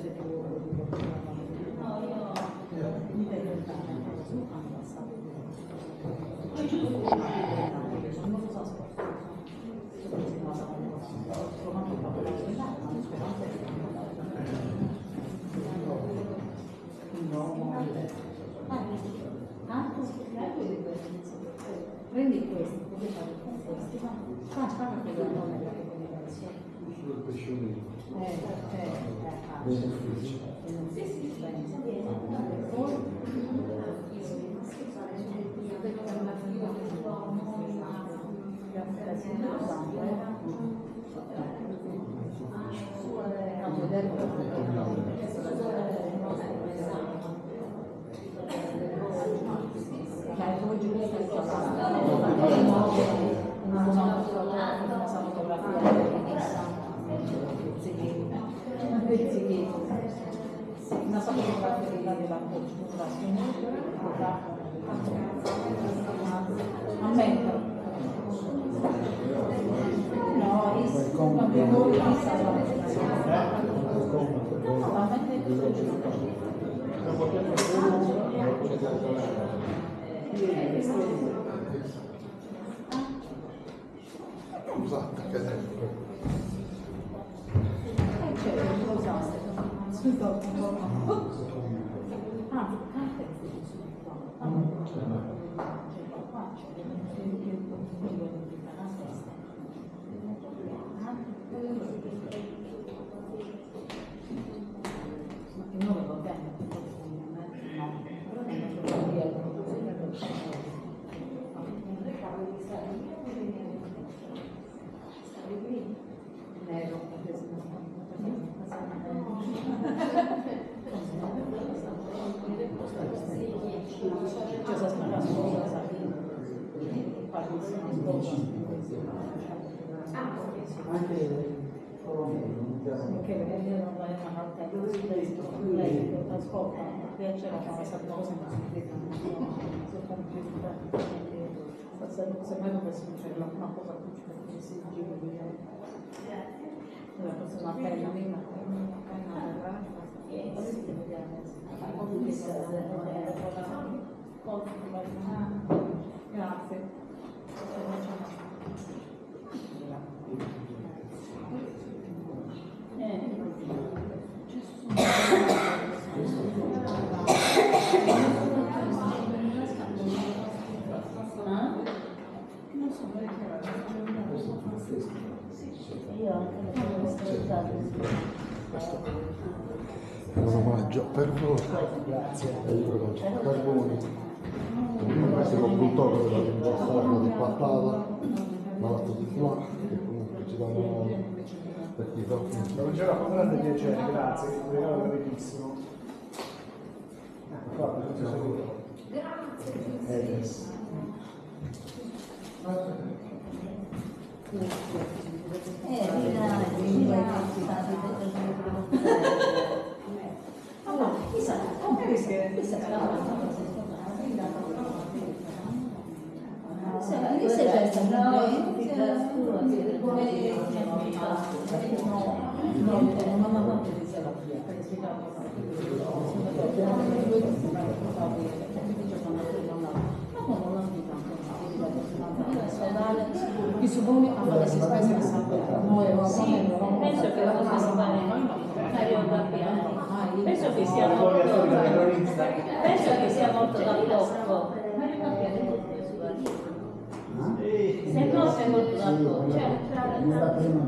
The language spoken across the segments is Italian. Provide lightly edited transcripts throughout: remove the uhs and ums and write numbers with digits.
se tu no, io mi devo entrare su ambassato. Poi ci sono non so se prendi questo, puoi fare con questi, ma fa anche la donna della comunicazione. Una fotografia della cultura ammento no, perché vedere non vai una volta lei ascolta, piacere a fare questa cosa ma si vede sul computer se mai dovessimo fare una cosa più perché si gira la persona appena prima grazie. Omaggio per voi. Grazie. Carboni. Questo è un bulldog della Giuseppina di patata, malato di fla, che comunque ci danno modo per chi fa. Non c'era con grande piacere, grazie, un regalo bellissimo. Grazie. Allora, chissà, i suboni hanno le spese che sanno sì, penso che la cosa si fare penso che sia molto da poco se no sei molto da poco quindi da qui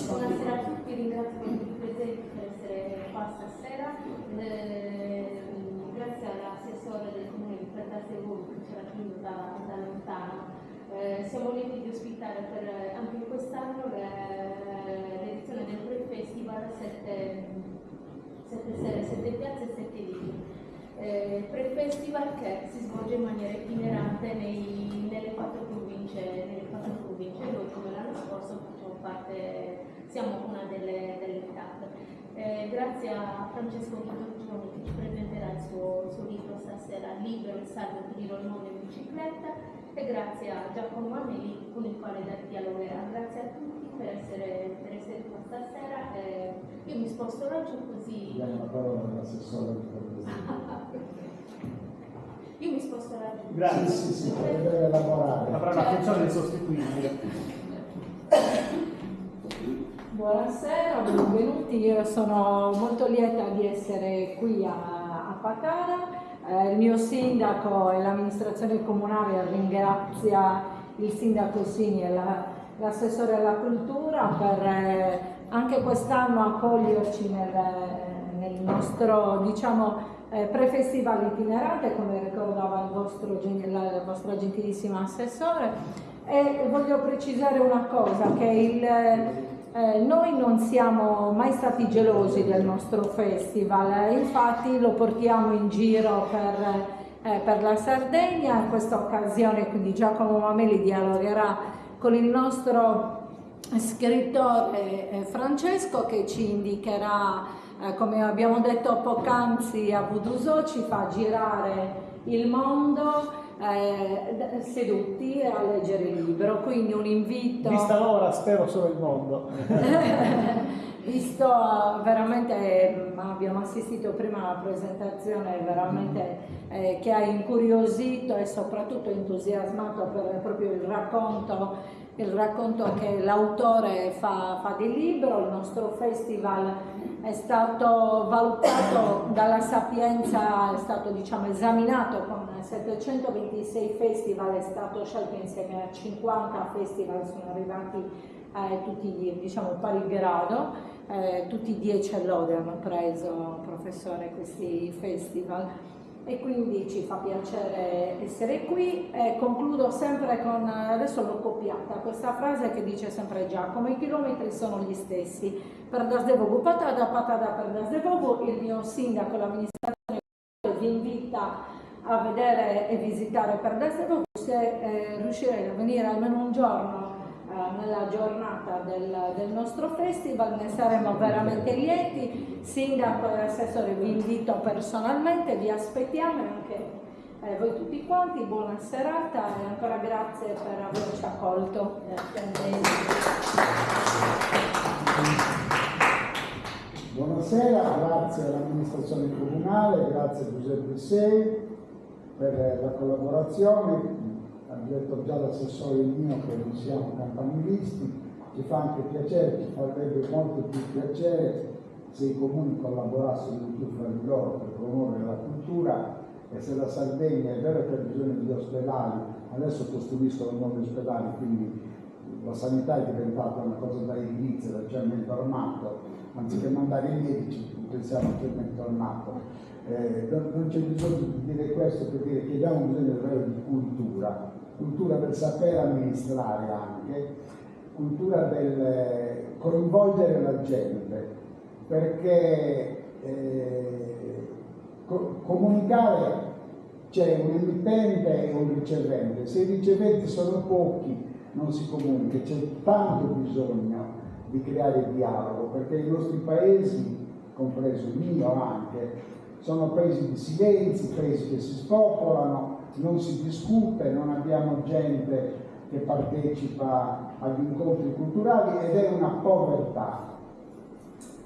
Buonasera a tutti, ringrazio per tutti i presenti per essere qua stasera. Grazie all'assessore del comune di Frattase Vulco che ci aspettare anche quest'anno l'edizione del Pre-Festival 7 sere, 7 piazze e 7 libri. Pre-Festival che si svolge in maniera itinerante nelle 4 province. Noi come l'anno scorso siamo una delle tappe. Grazie a Francesco Guidogioni che ci presenterà il suo libro stasera, Libero e salvo, giro il mondo in bicicletta, e grazie a Giacomo Ameli con il quale dialogherà. Grazie a tutti per essere qua stasera. Io mi sposto laggiù così. Diamo la parola all'assessore. Io mi sposto laggiù. Grazie. Sì, deve lavorare. Avrà la funzione di sostituire. Buonasera, benvenuti. Io sono molto lieta di essere qui a Patara. Il mio sindaco e l'amministrazione comunale ringrazia il sindaco Sini e l'assessore alla cultura per anche quest'anno accoglierci nel nostro, diciamo, pre-festival itinerante, come ricordava la vostra gentilissima assessore. E voglio precisare una cosa, che noi non siamo mai stati gelosi del nostro festival, infatti lo portiamo in giro per la Sardegna. In questa occasione quindi Giacomo Mameli dialogherà con il nostro scrittore Francesco, che ci indicherà, come abbiamo detto poc'anzi a Budusò, ci fa girare il mondo seduti a leggere il libro, quindi un invito. Vista l'ora spero solo il mondo. Visto veramente, abbiamo assistito prima alla presentazione veramente che ha incuriosito e soprattutto entusiasmato per proprio il racconto che l'autore fa del libro. Il nostro festival è stato valutato dalla Sapienza, è stato, diciamo, esaminato con 726 festival, è stato scelto insieme a 50 festival, sono arrivati tutti, diciamo, pari grado, tutti 10 lode hanno preso, professore, questi festival. E quindi ci fa piacere essere qui. Concludo sempre con, adesso l'ho copiata, questa frase che dice sempre Giacomo: i chilometri sono gli stessi, per Dasdevogu patada, patada per Dasdevogu. Il mio sindaco, l'amministrazione vi invita a vedere e visitare per Dasdevogu. Se riuscirete a venire almeno un giorno nella giornata del nostro festival, ne saremo veramente lieti. Sindaco e assessore, vi invito personalmente, vi aspettiamo, e anche voi tutti quanti. Buona serata e ancora grazie per averci accolto. Buonasera, grazie all'amministrazione comunale, grazie a Giuseppe Sei per la collaborazione. Ha detto già l'assessore mio che non siamo campanilisti, ci fa anche piacere, ci farebbe molto più piacere se i comuni collaborassero di più fra di loro per promuovere la cultura. E se la Sardegna è vero che ha bisogno di ospedali, adesso costruiscono nuovi ospedali, quindi la sanità è diventata una cosa da edilizia, da cemento armato, anziché mandare i medici pensiamo al cemento armato. Non c'è bisogno di dire questo per dire che abbiamo bisogno davvero di cultura del sapere amministrare anche, cultura del coinvolgere la gente, perché comunicare c'è un emittente e un ricevente. Se i riceventi sono pochi non si comunica, c'è tanto bisogno di creare dialogo, perché i nostri paesi, compreso il mio anche, sono paesi di silenzi, paesi che si spopolano, non si discute, non abbiamo gente che partecipa agli incontri culturali ed è una povertà.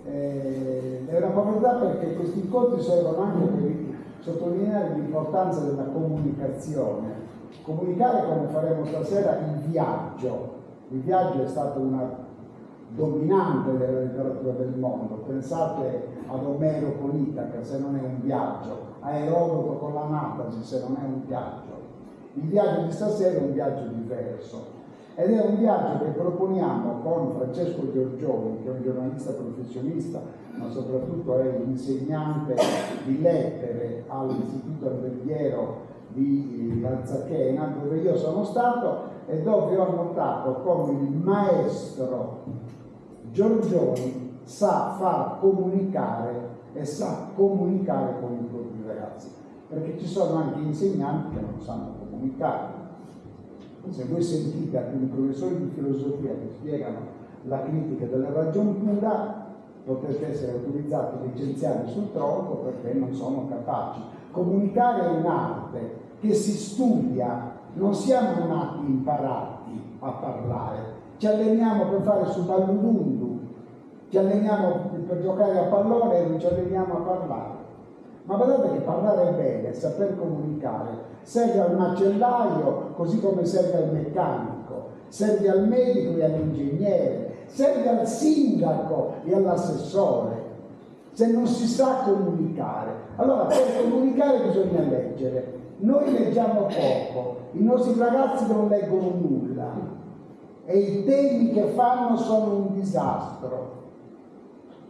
È una povertà perché questi incontri servono anche per sottolineare l'importanza della comunicazione. Comunicare, come faremo stasera, il viaggio. Il viaggio è stato una dominante della letteratura del mondo. Pensate ad Omero con Itaca, se non è un viaggio, a Erodoto con l'Anatasi, se non è un viaggio. Il viaggio di stasera è un viaggio diverso ed è un viaggio che proponiamo con Francesco Giorgioni, che è un giornalista professionista, ma soprattutto è un insegnante di lettere all'Istituto Alberghiero di Arzachena, dove io sono stato e dove ho notato come il maestro Giorgioni sa far comunicare e sa comunicare con i propri ragazzi, perché ci sono anche insegnanti che non sanno comunicare. Se voi sentite alcuni professori di filosofia che spiegano la critica della ragion pura, potete essere autorizzati a licenziare sul tronco perché non sono capaci. Comunicare è un'arte che si studia, non siamo nati imparati a parlare, ci alleniamo per fare su balludundu, ci alleniamo per giocare a pallone e non ci alleniamo a parlare. Ma guardate che parlare bene, saper comunicare, serve al macellaio così come serve al meccanico, serve al medico e all'ingegnere, serve al sindaco e all'assessore. Se non si sa comunicare, allora per comunicare bisogna leggere. Noi leggiamo poco, i nostri ragazzi non leggono nulla e i temi che fanno sono un disastro.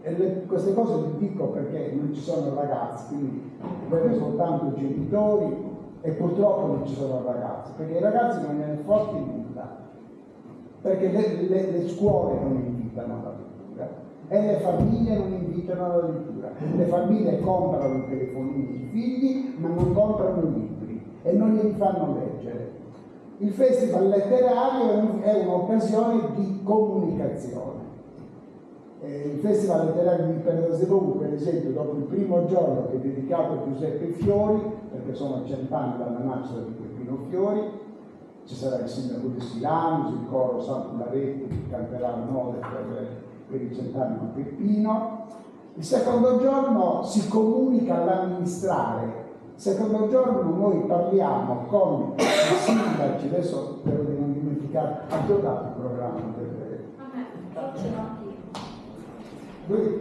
E queste cose vi dico perché non ci sono ragazzi, quindi vedete soltanto genitori e purtroppo non ci sono ragazzi, perché i ragazzi non ne forti nulla, perché le scuole non invitano alla lettura e le famiglie non invitano alla lettura. Le famiglie comprano i telefonini ai figli ma non comprano i libri e non li fanno leggere. Il festival letterario è un'occasione di comunicazione. Il Festival Letterario di Pedaserogu, per esempio, dopo il primo giorno che è dedicato a Giuseppe Fiori, perché sono 100 anni dalla nascita di Peppino Fiori, ci sarà il sindaco di Silanus, il coro Santo Laretti che canterà l'ode per i 100 anni di Peppino. Il secondo giorno si comunica all'amministrare. Il secondo giorno noi parliamo con i sindaci, adesso spero di non dimenticare, ha giocato il programma del... ce l'ho anch'io. Noi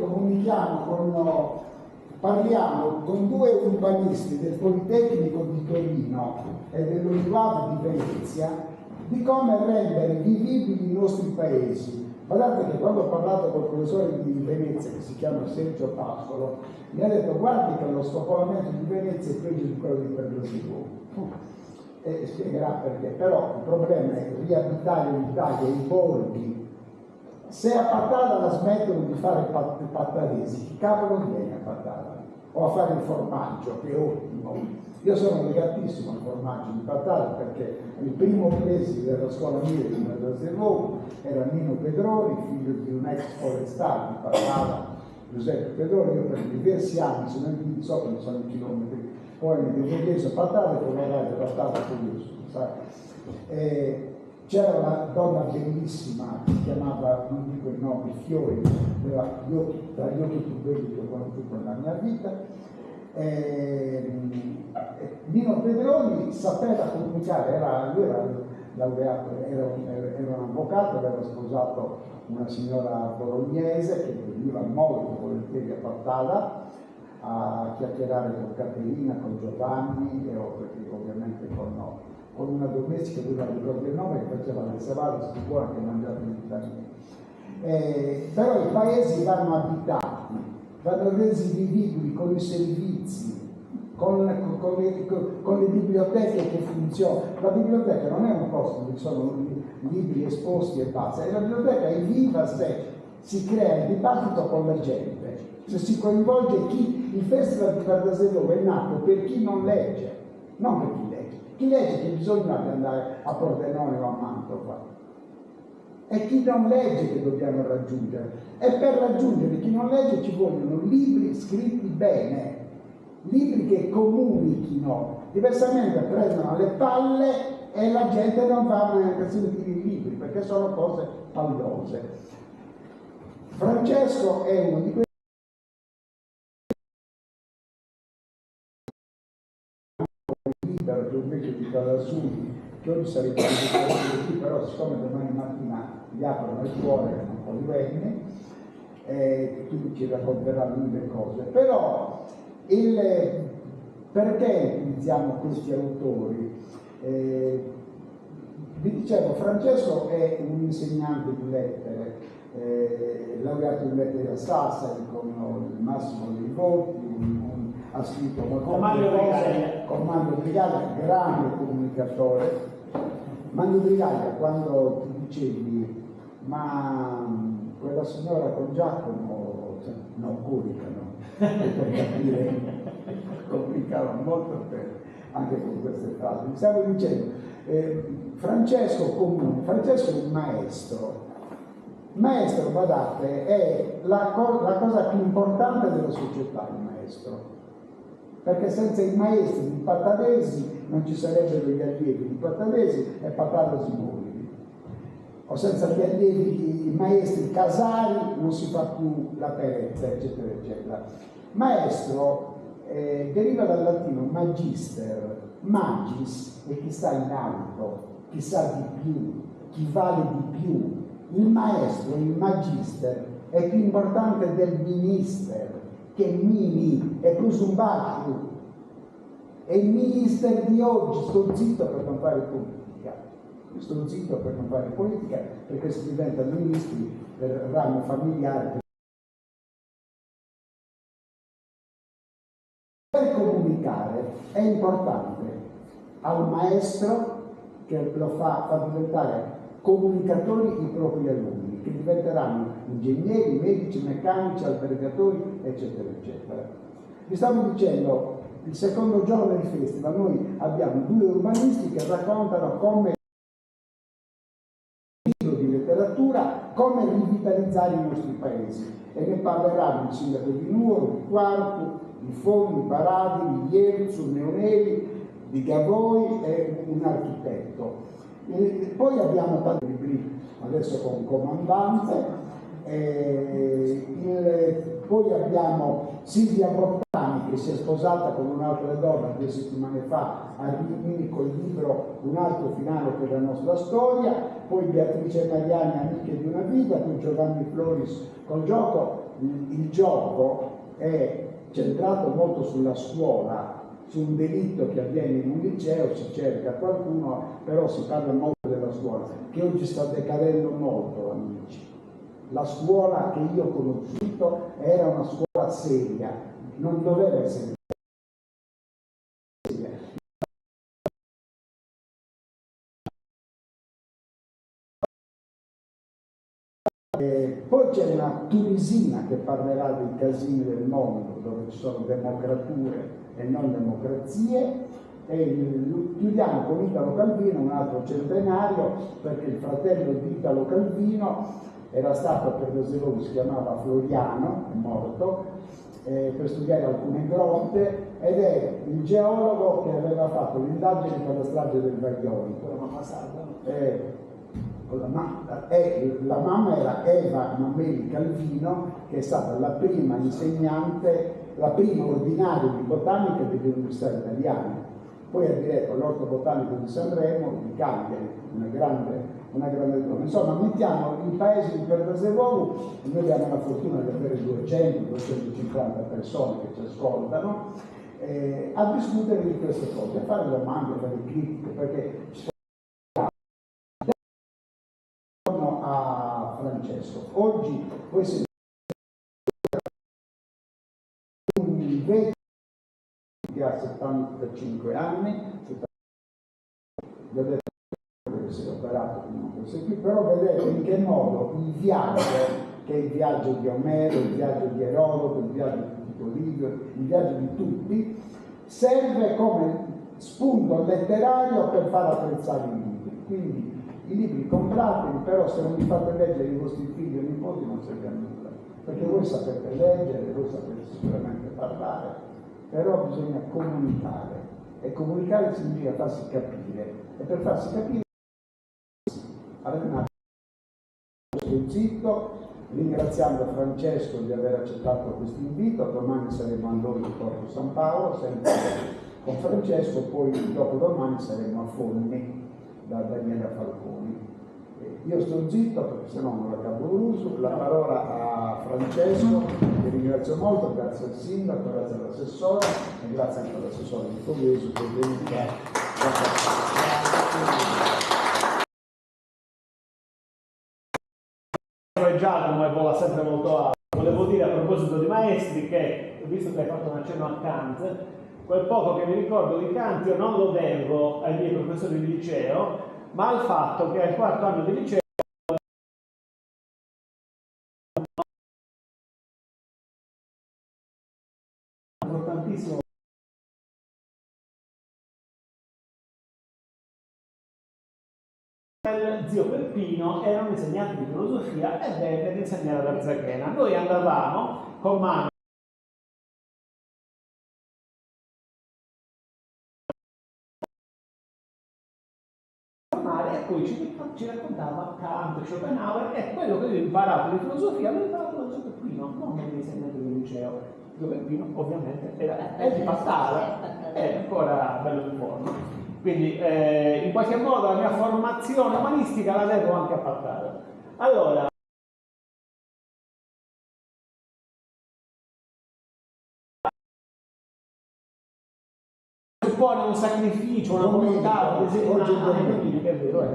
parliamo con due urbanisti del Politecnico di Torino e dell'Università di Venezia di come rendere vivibili i nostri paesi. Guardate che quando ho parlato col professore di Venezia, che si chiama Sergio Pascolo, mi ha detto guardi che lo spopolamento di Venezia è peggio di quello di Pedaserogu. E spiegherà perché, però il problema è riabitare l'Italia, i borghi. Se a Patara la smettono di fare pattaresi, chi cavolo viene a Patara? O a fare il formaggio, che è ottimo. Io sono legatissimo al formaggio di Patara perché il primo preside della scuola mia di Pedaserogu era Nino Pedroni, figlio di un ex forestale di Patara, Giuseppe Pedroni. Io per diversi anni sono in so che non sono in chilometri, poi mi devo dire a Patara e con l'orario era stato curioso, sai? C'era una donna bellissima, si chiamava, non dico il nome, Fiori, aveva tra gli occhi più belli che ho conosciuto nella mia vita. Nino Pedroni sapeva comunicare, lui era laureato, era un avvocato, aveva sposato una signora bolognese che veniva molto volentieri a Pattala a chiacchierare con Caterina, con Giovanni e ovviamente con noi. Con una domestica, dove non ricordo il nome, che faceva le savate, si può anche mangiare in Italia. Però i paesi vanno abitati, vanno resi vivibili con i servizi, con le biblioteche che funzionano. La biblioteca non è un posto dove ci sono libri esposti e basta, la biblioteca è viva se si crea il dibattito con la gente, se si coinvolge chi. Il Festival di Pedaserogu è nato per chi non legge, non per chi legge. Chi legge che bisogna andare a Pordenone o a Mantova. È chi non legge che dobbiamo raggiungere. E per raggiungere chi non legge ci vogliono libri scritti bene, libri che comunichino. Diversamente prendono le palle e la gente non va neanche a sentire i libri, perché sono cose pallose. Francesco è uno di questi che invece di Calasuni, che oggi sarebbe qui, però siccome domani mattina gli aprono le scuole, non poi venne, quindi ci racconterà lui le cose. Però perché utilizziamo questi autori? Vi dicevo, Francesco è un insegnante di lettere, laureato in lettere a Sassari con il massimo dei voti, ha ha scritto Con Mario Brigaglia. con Mario Brigaglia, grande comunicatore. Mario Brigaglia, quando ti dicevi, ma quella signora con Giacomo, cioè, no, curicano, per capire, complicava molto anche con queste frasi. Mi stavo dicendo, Francesco Comune, Francesco è un maestro. Maestro, guardate, è la cosa più importante della società, il maestro. Perché senza i maestri di Pattanesi non ci sarebbero gli allievi di Pattanesi e Pattanesi mobili. O senza gli allievi, i maestri casari non si fa più la perezza, eccetera, eccetera. Maestro deriva dal latino magister, magis è chi sta in alto, chi sa di più, chi vale di più. Il maestro, il magister, è più importante del minister, che mini, è plus un bacio. È il minister di oggi, sto zitto per non fare politica. Sto zitto per non fare politica, perché si diventa ministri per ramo familiare. Per comunicare è importante al maestro che lo fa diventare comunicatori i propri alunni, che diventeranno ingegneri, medici, meccanici, albergatori, eccetera, eccetera. Vi stavo dicendo, il secondo giorno del festival noi abbiamo 2 urbanisti che raccontano come libro di letteratura, come rivitalizzare i nostri paesi, e ne parleranno il sindaco di Nuoro, di Quartu, di Fondi, Paradi, di Ierzu, Neoneli, di Gavoi e un architetto. E poi abbiamo tanti libri adesso con Comandante, poi abbiamo Silvia Bottani che si è sposata con un'altra donna 2 settimane fa a Rimini col libro Un altro finale per la nostra storia, poi Beatrice Mariani Amiche di una vita, poi Giovanni Floris col gioco. Il gioco è centrato molto sulla scuola, su un delitto che avviene in un liceo, si cerca qualcuno, però si parla molto della scuola, che oggi sta decadendo molto, amici. La scuola che io ho conosciuto era una scuola seria, non doveva essere seria. Poi c'è una tunisina che parlerà dei casini del mondo, dove ci sono democrature e non democrazie, e chiudiamo con Italo Calvino, un altro centenario, perché il fratello di Italo Calvino era stato per Vesevoglio, si chiamava Floriano, è morto, per studiare alcune grotte, ed è il geologo che aveva fatto l'indagine per la strage del Vajont. La mamma era Eva Mameli Calvino, che è stata la prima insegnante, la prima ordinaria di botanica delle università italiane. Poi ha diretto l'Orto Botanico di Sanremo, di Cagliari, una grande donna. Insomma, mettiamo il paese di Pervasevolu, e noi abbiamo la fortuna di avere 200-250 persone che ci ascoltano, a discutere di queste cose, a fare domande, a fare critiche, perché ci sono a Francesco. Oggi voi siete un vecchio che ha 75 anni, vedete che si è operato però vedete in che modo il viaggio, che è il viaggio di Omero, il viaggio di Erodoto, il viaggio di Tito Livio, il viaggio di tutti, serve come spunto letterario per far apprezzare i libri. Quindi i libri comprateli, però se non vi fate leggere i vostri figli o nipoti non serve a nulla, perché voi sapete leggere, voi sapete sicuramente parlare, però bisogna comunicare, e comunicare significa farsi capire, e per farsi capire avete un attimo zitto, ringraziando Francesco di aver accettato questo invito. Domani saremo a Lodi di Porto San Paolo, sempre con Francesco, poi dopodomani saremo a Fondi da Daniela Falconi. Io sto zitto perché sennò non la cavo l'uso, la parola a Francesco, che ringrazio molto, grazie al sindaco, grazie all'assessore e grazie anche all'assessore di Fogliesu che è venuta. Giacomo e vola sempre molto alto. Volevo dire a proposito di maestri che che, visto che hai fatto un accenno a Kant, quel poco che mi ricordo di Kant io non lo devo ai miei professori di liceo, ma al fatto che al quarto anno di liceo importantissimo zio Peppino era un insegnante di filosofia e venne ad insegnare ad Arzachena. Noi andavamo con mano e poi ci raccontava Kant, Schopenhauer, e quello che io ho imparato di filosofia l'ho imparato da zio Peppino, non come insegnante di liceo. Zio Peppino ovviamente è di Pattara, è ancora bello in forma. Quindi in qualche modo la mia formazione umanistica la devo anche a Pattara. Allora, suppone un sacrificio, una volontà, che è vero,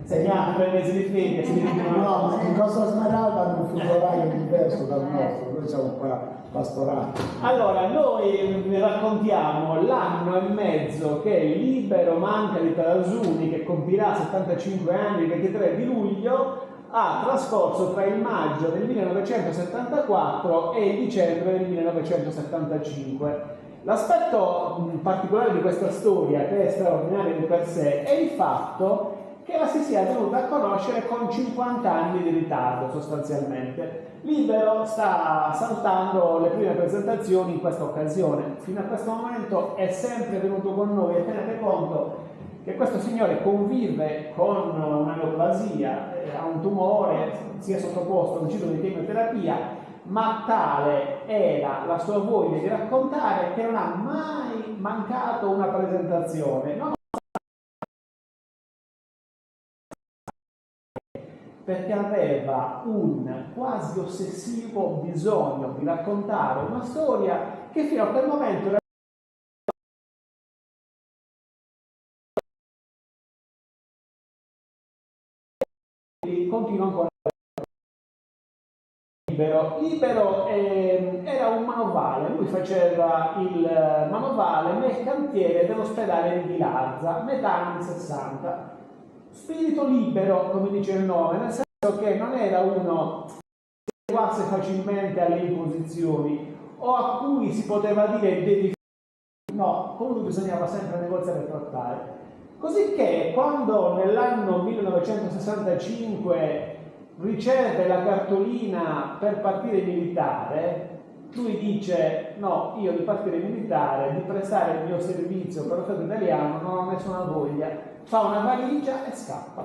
segnato per mesi di ferie, si No, in Costa Smeralda hanno un fuso orario diverso dal nostro, noi siamo qua pastorati. Allora, noi vi raccontiamo l'anno e mezzo che Libero Manca di Tarasuni, che compirà 75 anni il 23 di luglio, ha trascorso tra il maggio del 1974 e il dicembre del 1975. L'aspetto particolare di questa storia, che è straordinaria di per sé, è il fatto che la si sia venuta a conoscere con 50 anni di ritardo sostanzialmente. Libero sta saltando le prime presentazioni in questa occasione. Fino a questo momento è sempre venuto con noi e tenete conto che questo signore convive con una neoplasia, ha un tumore, si è sottoposto a un ciclo di chemioterapia, ma tale era la sua voglia di raccontare che non ha mai mancato una presentazione. Perché aveva un quasi ossessivo bisogno di raccontare una storia che fino a quel momento era continua ancora. Libero era un manovale, lui faceva il manovale nel cantiere dell'ospedale di Ghilarza, metà anni 60. Spirito libero, come dice il nome, nel senso che non era uno che si adeguasse facilmente alle imposizioni o a cui si poteva dire devi fare. No, con lui bisognava sempre negoziare e trattare. Così che quando nell'anno 1965 riceve la cartolina per partire militare, lui dice no, io di partire militare, di prestare il mio servizio per lo Stato italiano non ho nessuna voglia, fa una valigia e scappa.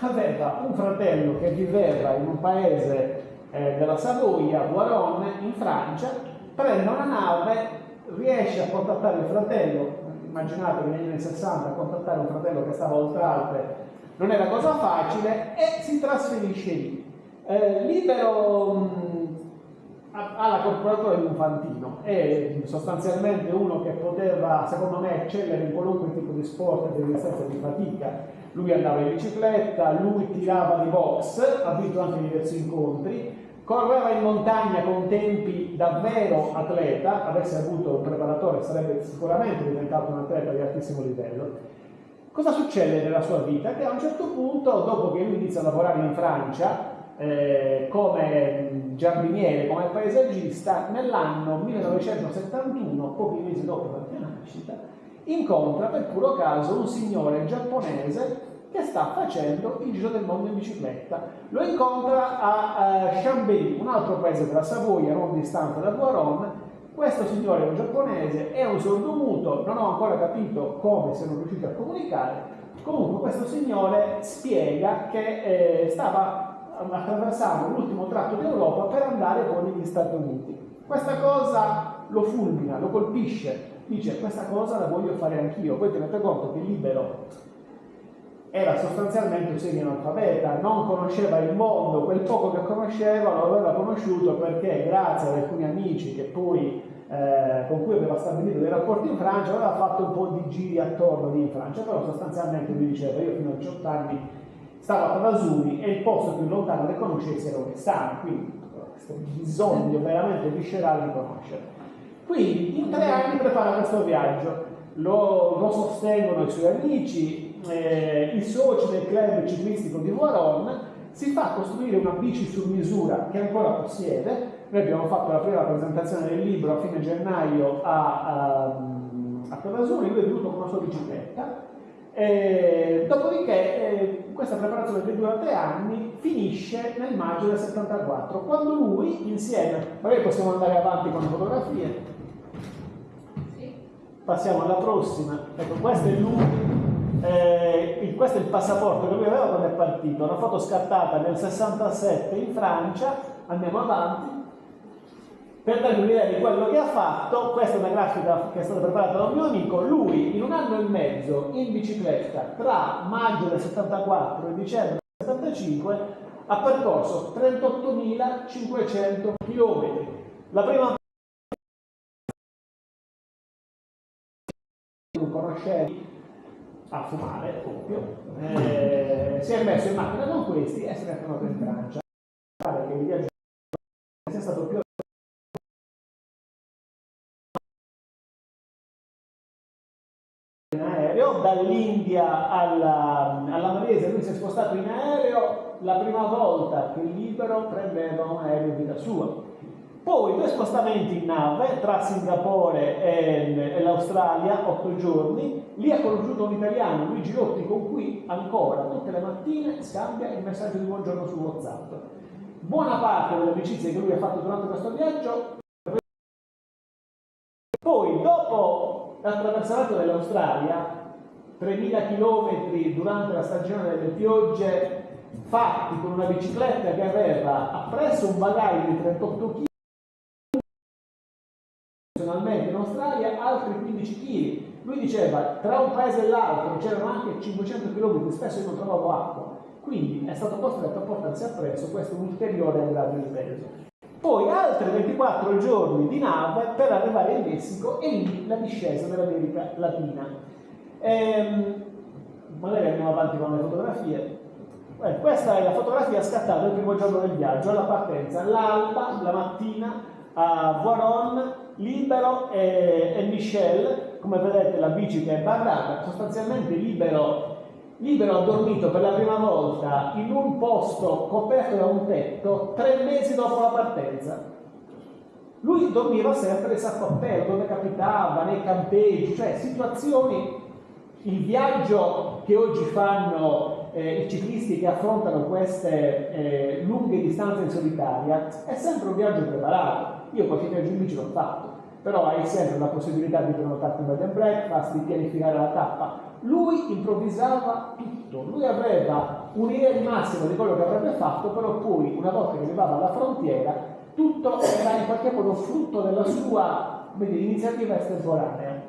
Aveva un fratello che viveva in un paese della Savoia, Voiron, in Francia, prende una nave, riesce a contattare il fratello, immaginate che negli anni 60 contattare un fratello che stava oltre Alpe non era cosa facile, e si trasferisce lì. Libero ha la corporatura di un fantino, è sostanzialmente uno che poteva, secondo me, eccellere in qualunque tipo di sport di resistenza e di fatica. Lui andava in bicicletta, lui tirava di box, ha vinto anche diversi incontri, correva in montagna con tempi davvero atleta, avesse avuto un preparatore sarebbe sicuramente diventato un atleta di altissimo livello. Cosa succede nella sua vita? Che a un certo punto, dopo che lui inizia a lavorare in Francia come giardiniere, come paesaggista, nell'anno 1971, pochi mesi dopo la sua nascita, incontra per puro caso un signore giapponese che sta facendo il giro del mondo in bicicletta. Lo incontra a Chambéry, un altro paese della Savoia, non distante da Voiron. Questo signore, un giapponese, è un sordomuto, non ho ancora capito come siano riusciti a comunicare. Comunque questo signore spiega che stava attraversando l'ultimo tratto d'Europa per andare poi negli Stati Uniti. Questa cosa lo fulmina, lo colpisce, dice questa cosa la voglio fare anch'io. Voi tenete conto che Libero era sostanzialmente un semi-analfabeta, non conosceva il mondo, quel poco che conosceva lo aveva conosciuto perché grazie ad alcuni amici che poi, con cui aveva stabilito dei rapporti in Francia, aveva fatto un po' di giri attorno lì in Francia, però sostanzialmente lui diceva io fino a 18 anni stavo a Tarasuni e il posto più lontano che conoscessi era Oristano, quindi questo bisogno veramente viscerale di conoscere. Quindi in 3 anni prepara questo viaggio, lo sostengono i suoi amici, i soci del club ciclistico di Voiron, si fa costruire una bici su misura che ancora possiede. Noi abbiamo fatto la prima presentazione del libro a fine gennaio a Perazuri, lui è venuto con la sua bicicletta. Dopodiché questa preparazione che dura 3 anni finisce nel maggio del 74, quando lui insieme, magari possiamo andare avanti con le fotografie, passiamo alla prossima. Ecco, questo è lui. Questo è il passaporto che lui aveva quando è partito, una foto scattata nel 67 in Francia. Andiamo avanti per darvi un'idea di quello che ha fatto. Questa è una grafica che è stata preparata da un mio amico. Lui in 1 anno e mezzo in bicicletta tra maggio del 74 e dicembre del 75 ha percorso 38.500 km. La prima non conoscevi a fumare, ovvio, si è messo in macchina con questi e se ne è tornato in Francia. Pare che il viaggio sia stato più in aereo, dall'India alla Malesia. Lui si è spostato in aereo la prima volta che il Libero prendeva un aereo in vita sua. Poi 2 spostamenti in nave tra Singapore e l'Australia, 8 giorni. Lì ha conosciuto un italiano, Luigi Lotti, con cui ancora tutte le mattine scambia il messaggio di buongiorno su WhatsApp. Buona parte delle amicizie che lui ha fatto durante questo viaggio. Poi, dopo l'attraversamento dell'Australia, 3.000 km durante la stagione delle piogge, fatti con una bicicletta che aveva appresso un bagaglio di 38 kg, in Australia altri 15 kg. Lui diceva, tra un paese e l'altro c'erano anche 500 km, spesso io non trovavo acqua, quindi è stato costretto a portarsi appresso questo ulteriore grado di peso. Poi altri 24 giorni di nave per arrivare in Messico e lì la discesa dell'America Latina. Magari andiamo avanti con le fotografie. Questa è la fotografia scattata il primo giorno del viaggio, alla partenza, l'alba, la mattina, a Voiron, Libero e Michel. Come vedete la bici che è barrata, sostanzialmente Libero ha dormito per la prima volta in un posto coperto da un tetto 3 mesi dopo la partenza. Lui dormiva sempre sacco a pelo, dove capitava, nei campeggi, cioè situazioni. Il viaggio che oggi fanno i ciclisti che affrontano queste lunghe distanze in solitaria è sempre un viaggio preparato. Io qualche viaggio in bici l'ho fatto, però hai sempre la possibilità di prenotarti un bed and breakfast, di pianificare la tappa. Lui improvvisava tutto, lui aveva un'idea di massima di quello che avrebbe fatto, però poi una volta che arrivava alla frontiera tutto era in qualche modo frutto della sua iniziativa estemporanea.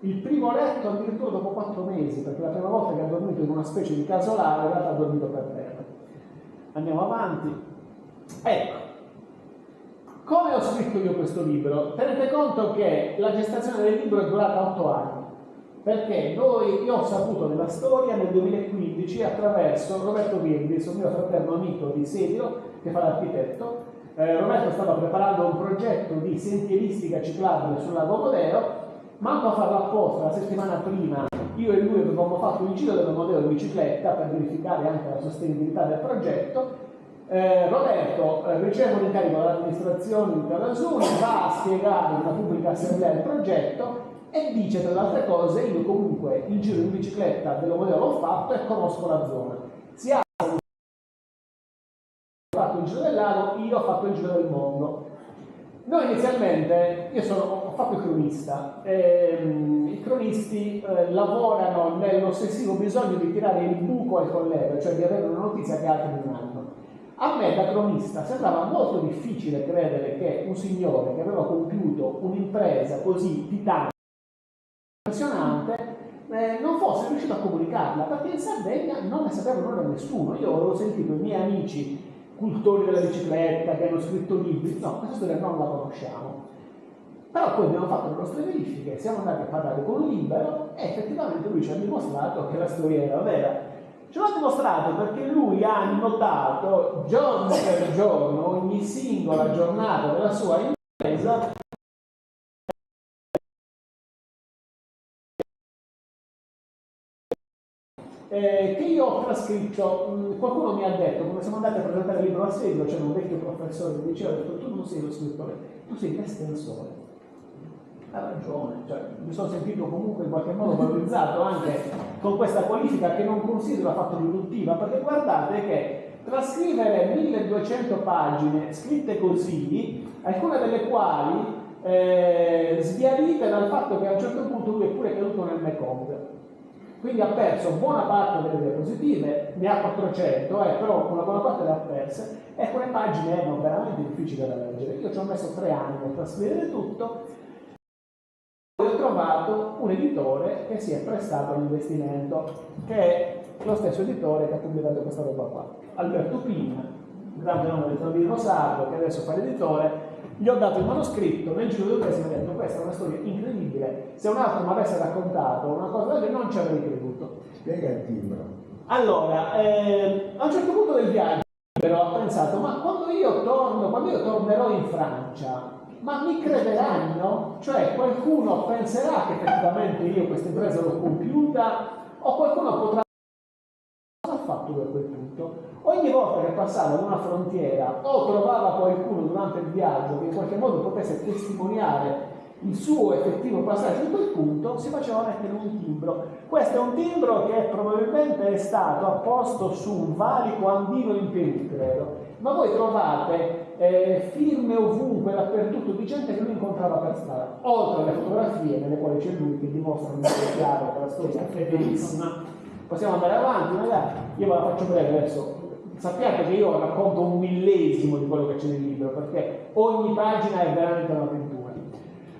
Il primo letto addirittura dopo 4 mesi, perché la prima volta che ha dormito in una specie di casolare in realtà ha dormito per terra. Andiamo avanti. Ecco, come ho scritto io questo libro? Tenete conto che la gestazione del libro è durata 8 anni, perché io ho saputo della storia nel 2015 attraverso Roberto Virdis, un mio fraterno amico di Sedilo che fa l'architetto. Roberto stava preparando un progetto di sentieristica ciclabile sul lago Godeo. Manco a farlo apposta, la settimana prima io e lui avevamo fatto il giro del modello di bicicletta per verificare anche la sostenibilità del progetto. Roberto riceve un incarico dall'amministrazione di Perazuri, va a spiegare in una pubblica assemblea il progetto e dice, tra le altre cose, io comunque il giro in bicicletta dell'Omodeo l'ho fatto e conosco la zona. Si ha fatto il giro del lago, io ho fatto il giro del mondo. Noi inizialmente, ho fatto il cronista, i cronisti lavorano nell'ossessivo bisogno di tirare il buco al collega, cioè di avere una notizia che altri non hanno. A me da cronista sembrava molto difficile credere che un signore che aveva compiuto un'impresa così titanica, impressionante, non fosse riuscito a comunicarla, perché in Sardegna non ne sapeva nulla nessuno. Io avevo sentito i miei amici cultori della bicicletta che hanno scritto libri, no, questa storia non la conosciamo. Però poi abbiamo fatto le nostre verifiche, siamo andati a parlare con un Libero e effettivamente lui ci ha dimostrato che la storia era vera. Ce l'ha dimostrato perché lui ha annotato giorno per giorno ogni singola giornata della sua impresa che io ho trascritto. Qualcuno mi ha detto, quando siamo andati a presentare il libro a seguito, c'era un vecchio professore che diceva: tu non sei lo scrittore, tu sei l'estensore. Ha ragione, cioè, mi sono sentito comunque in qualche modo valorizzato anche con questa qualifica, che non considero affatto riduttiva, perché guardate che trascrivere 1200 pagine scritte così, alcune delle quali sbiadite dal fatto che a un certo punto lui è pure caduto nel Mekong, quindi ha perso buona parte delle diapositive, ne ha 400, però una buona parte le ha perse, e alcune pagine erano veramente difficili da leggere. Io ci ho messo 3 anni per trascrivere tutto. Ho trovato un editore che si è prestato all'investimento, che è lo stesso editore che ha pubblicato questa roba qua, Alberto Pin, grande nome del Torino Sardo, che adesso fa l'editore. Gli ho dato il manoscritto, nel giro di 2 mesi mi ha detto: questa è una storia incredibile, se un altro mi avesse raccontato una cosa del genere non ci avrei creduto. Spiega il timbro. Allora, a un certo punto del viaggio ho pensato: ma quando io tornerò in Francia, ma mi crederanno? Cioè qualcuno penserà che effettivamente io questa impresa l'ho compiuta, o qualcuno potrà... Cosa ha fatto da quel punto? Ogni volta che passava ad una frontiera o trovava qualcuno durante il viaggio che in qualche modo potesse testimoniare il suo effettivo passaggio in quel punto, si faceva mettere un timbro. Questo è un timbro che probabilmente è stato apposto su un valico andino in Perù, credo, ma voi trovate firme ovunque, dappertutto, di gente che lui incontrava per strada, oltre alle fotografie nelle quali c'è lui che dimostrano in modo chiaro che la storia è verissima. Possiamo andare avanti, magari io ve la faccio breve adesso. Sappiate che io racconto 1/1000 di quello che c'è nel libro, perché ogni pagina è veramente una pittura.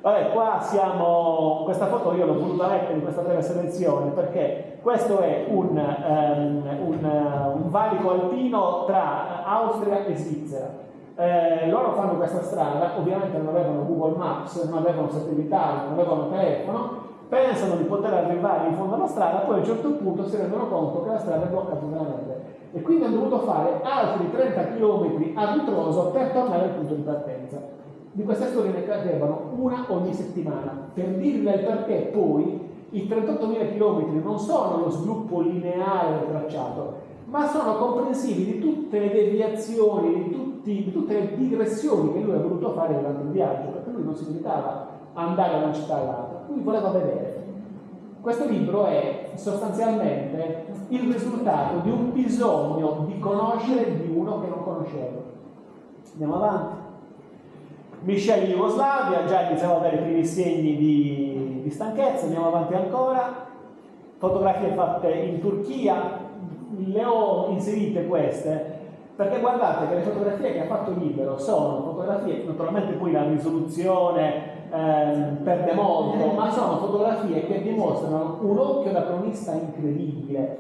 Vabbè, qua siamo, questa foto io l'ho voluta mettere in questa breve selezione perché questo è un valico alpino tra Austria e Svizzera. Loro fanno questa strada, ovviamente non avevano Google Maps, non avevano satellitari, non avevano telefono, pensano di poter arrivare in fondo alla strada, poi a un certo punto si rendono conto che la strada è bloccata dalla neve e quindi hanno dovuto fare altri 30 km a ritroso per tornare al punto di partenza. Di queste storie ne cadevano una ogni settimana, per dirvi il perché poi i 38.000 km non sono lo sviluppo lineare del tracciato, ma sono comprensivi di tutte le deviazioni, di tutte le digressioni che lui ha voluto fare durante il viaggio, perché lui non si limitava a andare da una città all'altra, lui voleva vedere. Questo libro è sostanzialmente il risultato di un bisogno di conoscere di uno che non conoscevo. Andiamo avanti. Miscela in Jugoslavia, già iniziamo a avere i primi segni di stanchezza. Andiamo avanti ancora. Fotografie fatte in Turchia, le ho inserite queste perché guardate che le fotografie che ha fatto Libero sono fotografie, naturalmente poi la risoluzione perde molto, ma sono fotografie che dimostrano un occhio da cronista incredibile.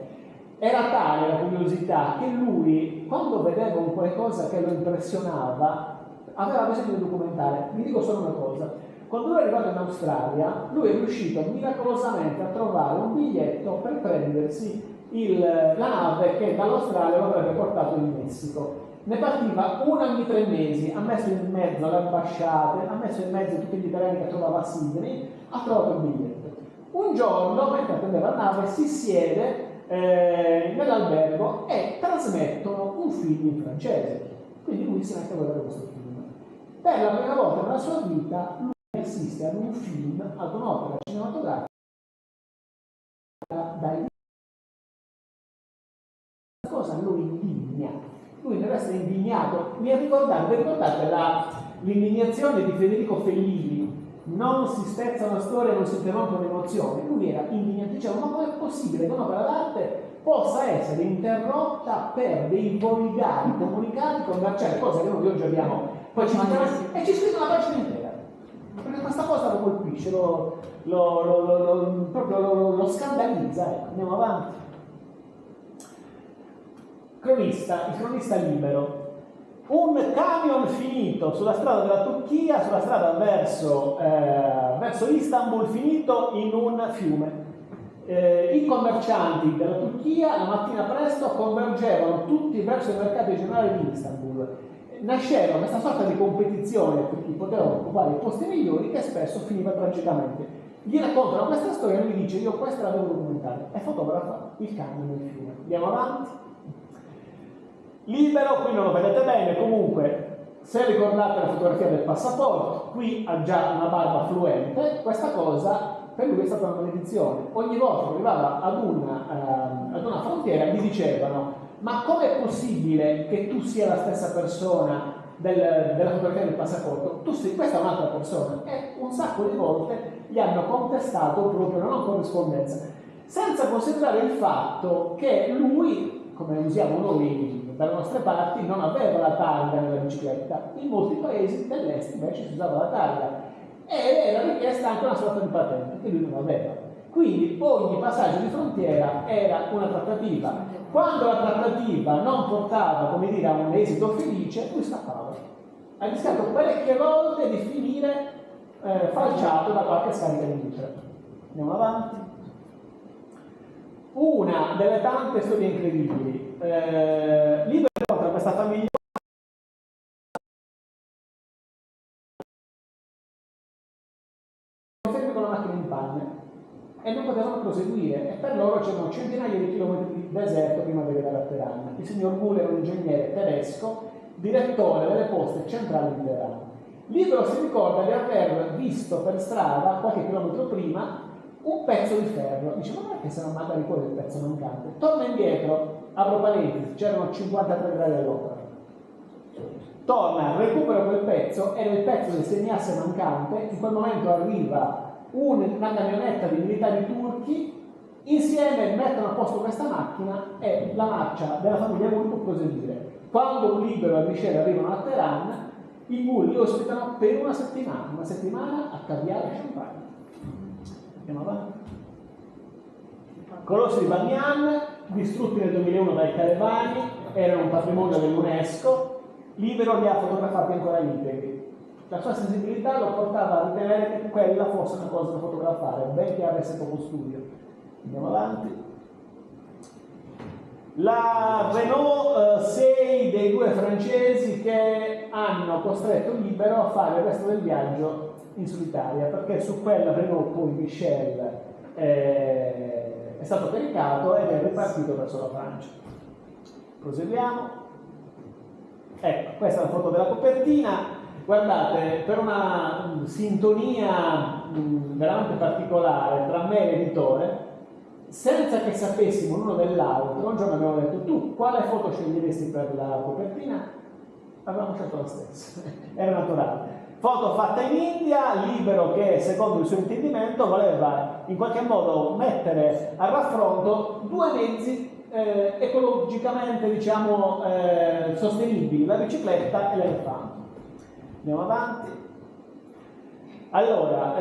Era tale la curiosità che lui, quando vedeva un qualcosa che lo impressionava, aveva bisogno di documentare. Vi dico solo una cosa: quando lui è arrivato in Australia, lui è riuscito miracolosamente a trovare un biglietto per prendersi la nave che dall'Australia lo avrebbe portato in Messico. Ne partiva 1 anno e 3 mesi, ha messo in mezzo le ambasciate, ha messo in mezzo tutti gli italiani che trovava a Sydney, ha trovato il biglietto. Un giorno, mentre attendeva la nave, si siede nell'albergo e trasmettono un film in francese. Quindi lui si mette a guardare questo film. Per la prima volta nella sua vita lui assiste ad un film, ad un'opera cinematografica dai cosa lo indigna. Lui ne resta indignato. Vi ricordate l'indignazione di Federico Fellini? Non si spezza una storia, non si interrompe un'emozione. Lui era indignato, diceva: ma com'è possibile che un'opera d'arte possa essere interrotta per dei volgari comunicati commerciali, cosa che noi oggi abbiamo, poi ci scrive una pagina intera, perché questa cosa lo colpisce, proprio lo scandalizza. Andiamo avanti. Cronista, il cronista libero. Un camion finito sulla strada della Turchia, sulla strada verso Istanbul, finito in un fiume. I commercianti della Turchia la mattina presto convergevano tutti verso il mercato regionale di Istanbul. Nasceva questa sorta di competizione per chi poteva occupare i posti migliori che spesso finiva tragicamente. Gli raccontano questa storia e lui dice: io questa la devo documentare, e fotografa il camion nel fiume. Andiamo avanti. Libero, qui non lo vedete bene, comunque se ricordate la fotografia del passaporto, qui ha già una barba fluente. Questa cosa per lui è stata una maledizione. Ogni volta che arrivava ad una frontiera gli dicevano: ma com'è possibile che tu sia la stessa persona della fotografia del passaporto? Questa è un'altra persona. E un sacco di volte gli hanno contestato proprio la non corrispondenza, senza considerare il fatto che lui, come usiamo noi dalle nostre parti, non aveva la targa nella bicicletta. In molti paesi dell'est invece si usava la targa e era richiesta anche una sorta di patente che lui non aveva. Quindi ogni passaggio di frontiera era una trattativa. Quando la trattativa non portava, come dire, a un esito felice, lui scappava. Ha rischiato parecchie volte di finire falciato da qualche scarica di mitra. Andiamo avanti. Una delle tante storie incredibili. Libero incontra questa famiglia con la macchina in panne e non potevano proseguire, e per loro c'erano centinaia di chilometri di deserto prima di arrivare a Teheran. Il signor Muller è un ingegnere tedesco, direttore delle poste centrali di Teheran. Libero si ricorda di aver visto per strada, qualche chilometro prima, un pezzo di ferro. Dice: ma non è che se non magari poi il pezzo mancante? Torna indietro, apro parentesi, c'erano 53 gradi all'opera. Torna, recupera quel pezzo, era il pezzo del semiasse mancante. In quel momento arriva una camionetta di militari turchi, insieme mettono a posto questa macchina e la marcia della famiglia Mull può proseguire. Quando un Libero e Michelle arrivano a Teheran, i Mull li ospitano per una settimana a caviale e champagne. Andiamo avanti. Colossi di Bamiyan, distrutti nel 2001 dai talebani, erano un patrimonio dell'UNESCO. Libero li ha fotografati ancora integri. La sua sensibilità lo portava a ritenere che quella fosse una cosa da fotografare, benché avesse poco studio. Andiamo avanti. La Renault 6 dei due francesi che hanno costretto Libero a fare il resto del viaggio in solitaria, perché su quella Renault poi Michel è stato caricato ed è ripartito verso la Francia. Proseguiamo. Ecco, questa è la foto della copertina. Guardate, per una sintonia veramente particolare tra me e l'editore, senza che sapessimo l'uno dell'altro, un giorno abbiamo detto: tu quale foto sceglieresti per la copertina? Avevamo scelto la stessa, era naturale. Foto fatta in India, Libero che secondo il suo intendimento voleva in qualche modo mettere a raffronto due mezzi ecologicamente, diciamo, sostenibili, la bicicletta e l'elefante. Andiamo avanti. Allora,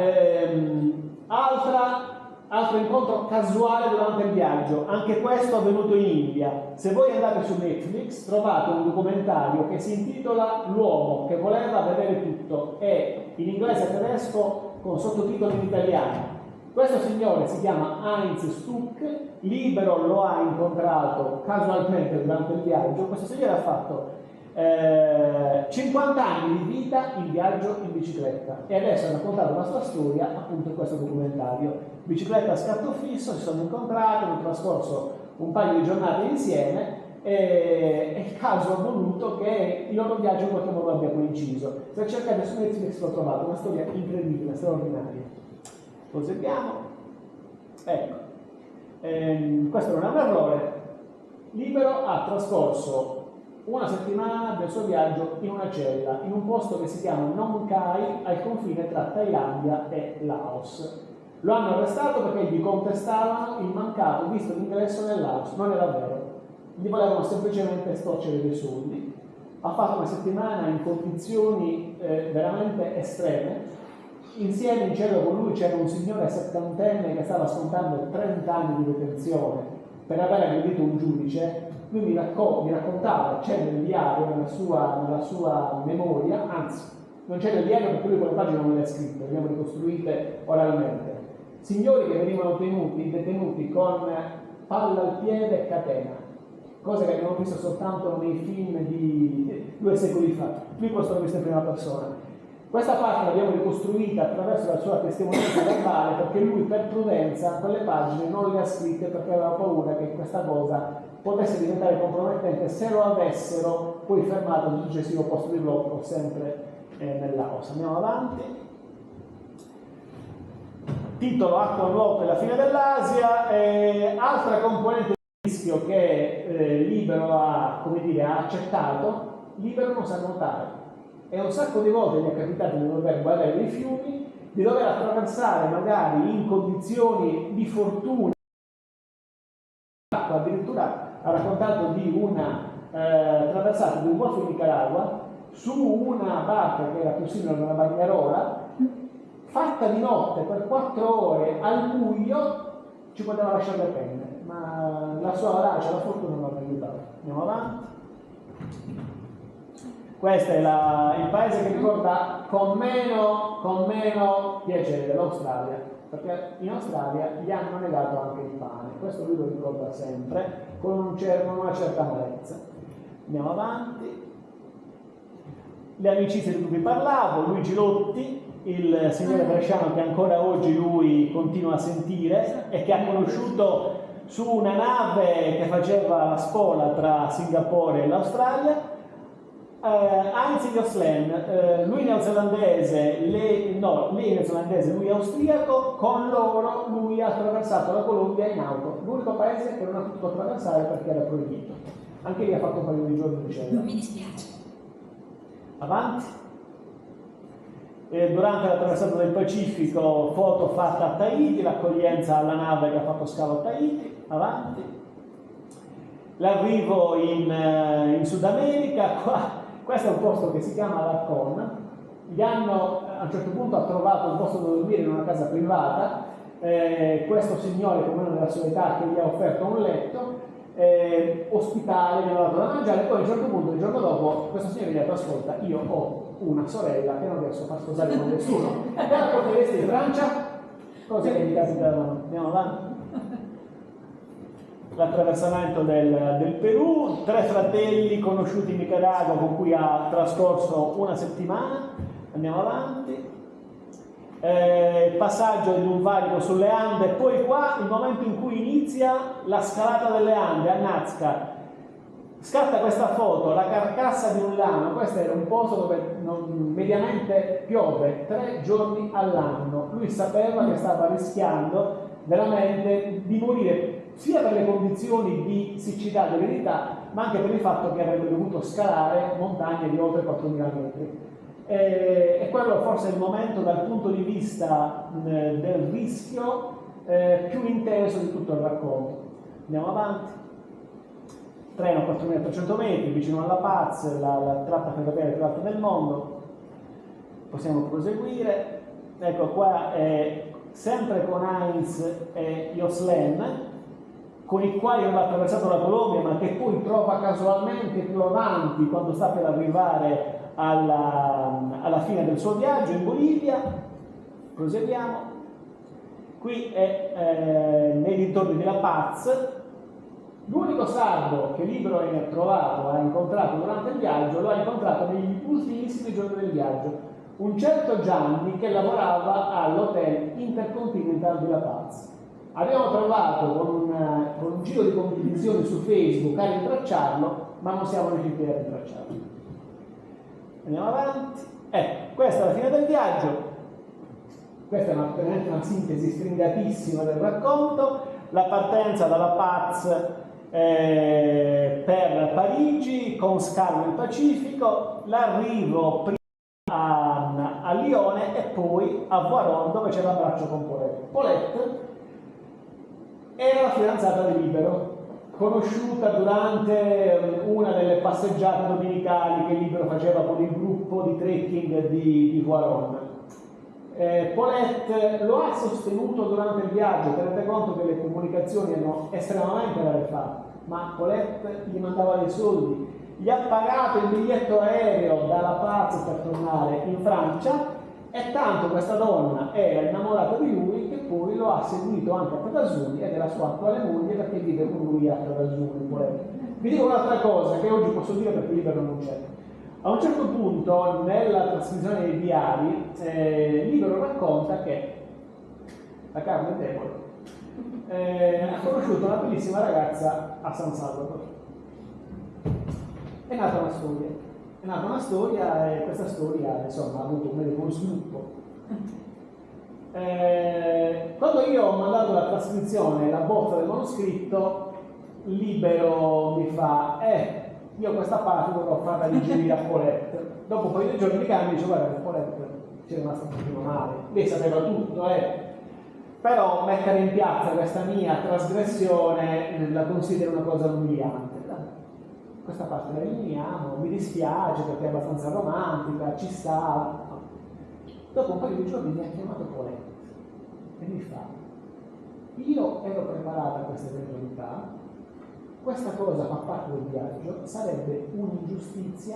altro incontro casuale durante il viaggio, anche questo avvenuto in India. Se voi andate su Netflix trovate un documentario che si intitola L'uomo che voleva vedere tutto, e in inglese e tedesco con sottotitoli in italiano. Questo signore si chiama Heinz Stuck. Libero lo ha incontrato casualmente durante il viaggio. Questo signore ha fatto 50 anni di vita in viaggio in bicicletta e adesso ha raccontato la sua storia appunto in questo documentario. Bicicletta a scatto fisso, si sono incontrati, hanno trascorso un paio di giornate insieme e il caso ha voluto che il loro viaggio in qualche modo abbia coinciso. Se cercate su Netflix l'ho trovato, una storia incredibile, straordinaria. Proseguiamo. Ecco, questo non è un errore. Libero ha trascorso una settimana del suo viaggio in una cella, in un posto che si chiama Nong Khai, al confine tra Thailandia e Laos. Lo hanno arrestato perché gli contestavano il mancato visto d'ingresso nel Laos. Non era vero, gli volevano semplicemente storcere dei soldi. Ha fatto una settimana in condizioni veramente estreme. Insieme in cella con lui c'era un signore settantenne che stava scontando 30 anni di detenzione per aver aggredito un giudice. Lui mi raccontava, c'è nel diario, nella sua memoria, anzi, non c'è nel diario perché lui quelle pagine non le ha scritte, le abbiamo ricostruite oralmente. signori che venivano detenuti con palla al piede e catena, cosa che abbiamo visto soltanto nei film di 2 secoli fa. Qui questo l'ho visto in prima persona. Questa parte l'abbiamo ricostruita attraverso la sua testimonianza verbale, perché lui per prudenza quelle pagine non le ha scritte, perché aveva paura che questa cosa potesse diventare compromettente se lo avessero poi fermato nel successivo posto di blocco sempre nell'Aos. Andiamo avanti. Titolo: acqua nuova per la fine dell'Asia. Altra componente di rischio che Libero ha accettato: Libero non sa nuotare. E un sacco di volte gli è capitato di dover guardare dei fiumi, di dover attraversare magari in condizioni di fortuna. Addirittura ha raccontato di una traversata di un golfo in Nicaragua su una barca che era più simile a una bagnarola, fatta di notte per 4 ore al buio. Ci poteva lasciare le penne, ma la sua audacia e la fortuna non l'hanno aiutato. Andiamo avanti. Questo è il paese che ricorda con meno piacere dell'Australia, perché in Australia gli hanno negato anche il pane. Questo lui lo ricorda sempre con una certa amarezza. Andiamo avanti. Le amicizie di cui parlavo: Luigi Lotti, il signore bresciano che ancora oggi lui continua a sentire e che ha conosciuto su una nave che faceva la spola tra Singapore e l'Australia. Heinz Joslen, lui neozelandese, lei neozelandese, lui austriaco. Con loro lui ha attraversato la Colombia in auto, l'unico paese che non ha potuto attraversare perché era proibito. Anche lì ha fatto un paio di giorni di cena. Non mi dispiace. Avanti. Durante la traversata del Pacifico, foto fatta a Tahiti, l'accoglienza alla nave che ha fatto scalo a Tahiti. Avanti. L'arrivo in Sud America. Questo è un posto che si chiama Alarcón. A un certo punto ha trovato un posto dove dormire in una casa privata. Questo signore, come uno della sua età, che gli ha offerto un letto, ospitale, gli ha dato da mangiare. Poi a un certo punto, il giorno dopo, questo signore gli ha detto: ascolta, io ho una sorella che non riesco a far sposare con nessuno, te la porteresti in Francia? Cose che gli capitano. Andiamo avanti. L'attraversamento del Perù, 3 fratelli conosciuti in Nicaragua con cui ha trascorso una settimana. Andiamo avanti. Passaggio di un valico sulle Ande. Poi qua il momento in cui inizia la scalata delle Ande a Nazca. Scatta questa foto, la carcassa di un lama. Questo era un posto dove mediamente piove 3 giorni all'anno. Lui sapeva che stava rischiando veramente di morire, sia per le condizioni di siccità dell'eredità, ma anche per il fatto che avrebbe dovuto scalare montagne di oltre 4.000 metri. E quello forse è il momento, dal punto di vista del rischio, più intenso di tutto il racconto. Andiamo avanti. Treno a 4.300 metri, vicino alla Paz, la tratta ferroviaria più alta del mondo. Possiamo proseguire. Ecco qua, sempre con Heinz e Joslen, con i quali aveva attraversato la Colombia, ma che poi trova casualmente più avanti, quando sta per arrivare alla fine del suo viaggio in Bolivia. Proseguiamo. Qui è nei dintorni di La Paz. L'unico sardo che Libero ha incontrato durante il viaggio lo ha incontrato negli ultimissimi giorni del viaggio, un certo Gianni che lavorava all'hotel Intercontinental di La Paz. Abbiamo provato con un giro di condivisioni su Facebook a rintracciarlo, ma non siamo riusciti a rintracciarlo. Andiamo avanti. Questa è la fine del viaggio. Questa è veramente una sintesi stringatissima del racconto. La partenza dalla Paz per Parigi con scalo nel Pacifico, l'arrivo prima a Lione e poi a Voiron, dove c'è l'abbraccio con Paulette. Paulette era la fidanzata di Libero, conosciuta durante una delle passeggiate domenicali che Libero faceva con il gruppo di trekking di Voiron. Paulette lo ha sostenuto durante il viaggio. Tenete conto che le comunicazioni erano estremamente rarefatte, ma Paulette gli mandava dei soldi, gli ha pagato il biglietto aereo dalla Paz per tornare in Francia, e tanto questa donna era innamorata di lui che poi lo ha seguito anche a Petasuni ed è la sua attuale moglie perché vive con lui a Petasuni. Vi dico un'altra cosa che oggi posso dire perché Libero non c'è. A un certo punto nella trasmissione dei diari Libero racconta che la carne è debole, ha conosciuto una bellissima ragazza a San Salvador. È nata una storia e questa storia insomma ha avuto un buon sviluppo. Quando io ho mandato la trascrizione, la bozza del manoscritto, Libero mi fa io questa parte dovrò farla digerire a Paulette. Dopo un paio di giorni di cambio dice guarda che Paulette ci è rimasta un pochino male, lei sapeva tutto, però mettere in piazza questa mia trasgressione la considero una cosa umiliante. Questa parte la eliminiamo, mi dispiace perché è abbastanza romantica, ci sta. Dopo un paio di giorni mi ha chiamato Paulette e mi fa: io ero preparata a questa eventualità, questa cosa fa parte del viaggio, sarebbe un'ingiustizia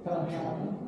tralasciarla.